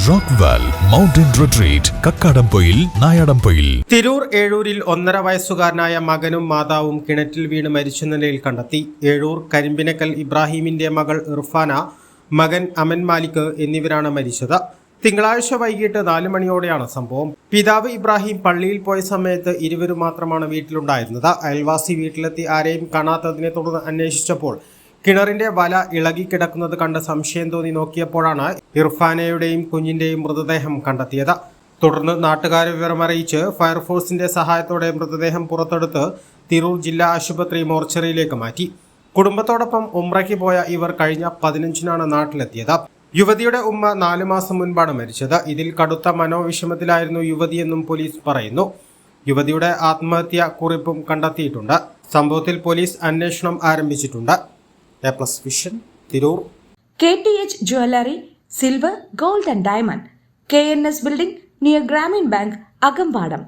Rockwell mountain retreat Kakkadampoyil Nayadampoyil. Tirur ഏഴൂരിൽ 1.5 വയസ്സുകാരനായ മകനും മാതാവും കിണറ്റിൽ വീണ് മരിച്ച നിലയിൽ കണ്ടെത്തി. ഏഴൂർ കരിമ്പിനക്കൽ ഇബ്രാഹിമിന്റെ മകൾ ഇർഫാന, മകൻ അമൻ മാലിക് എന്നിവരാണ് മരിച്ചത്. തിങ്കളാഴ്ച വൈകിട്ട് 4 മണിയോടെയാണ് സംഭവം. പിതാവ് ഇബ്രാഹിം പള്ളിയിൽ പോയ സമയത്ത് ഇരുവരും മാത്രമാണ് വീട്ടിലുണ്ടായിരുന്നത്. അയൽവാസി വീട്ടിലെത്തി ആരെയും കാണാത്തതിനെ തുടർന്ന് അന്വേഷിച്ചപ്പോൾ കിണറിന്റെ വല ഇളകിക്കിടക്കുന്നത് കണ്ട് സംശയം തോന്നി നോക്കിയപ്പോഴാണ് ഇർഫാനയുടെയും കുഞ്ഞിന്റെയും മൃതദേഹം കണ്ടെത്തിയത്. തുടർന്ന് നാട്ടുകാരെ വിവരമറിയിച്ച് ഫയർഫോഴ്സിന്റെ സഹായത്തോടെ മൃതദേഹം പുറത്തെടുത്ത് തിരൂർ ജില്ലാ ആശുപത്രി മോർച്ചറിയിലേക്ക് മാറ്റി. കുടുംബത്തോടൊപ്പം ഉംറയ്ക്ക് പോയ ഇവർ കഴിഞ്ഞ 15-നാണ് നാട്ടിലെത്തിയത്. യുവതിയുടെ ഉമ്മ 4 മാസം മുൻപാണ് മരിച്ചത്. ഇതിൽ കടുത്ത മനോവിഷമത്തിലായിരുന്നു യുവതിയെന്നും പോലീസ് പറയുന്നു. യുവതിയുടെ ആത്മഹത്യാ കുറിപ്പും കണ്ടെത്തിയിട്ടുണ്ട്. സംഭവത്തിൽ പോലീസ് അന്വേഷണം ആരംഭിച്ചിട്ടുണ്ട്. A+ vision, Tirur. KTH Jewelry, Silver, Gold and Diamond, KNS Building near Grameen Bank, Agampadam.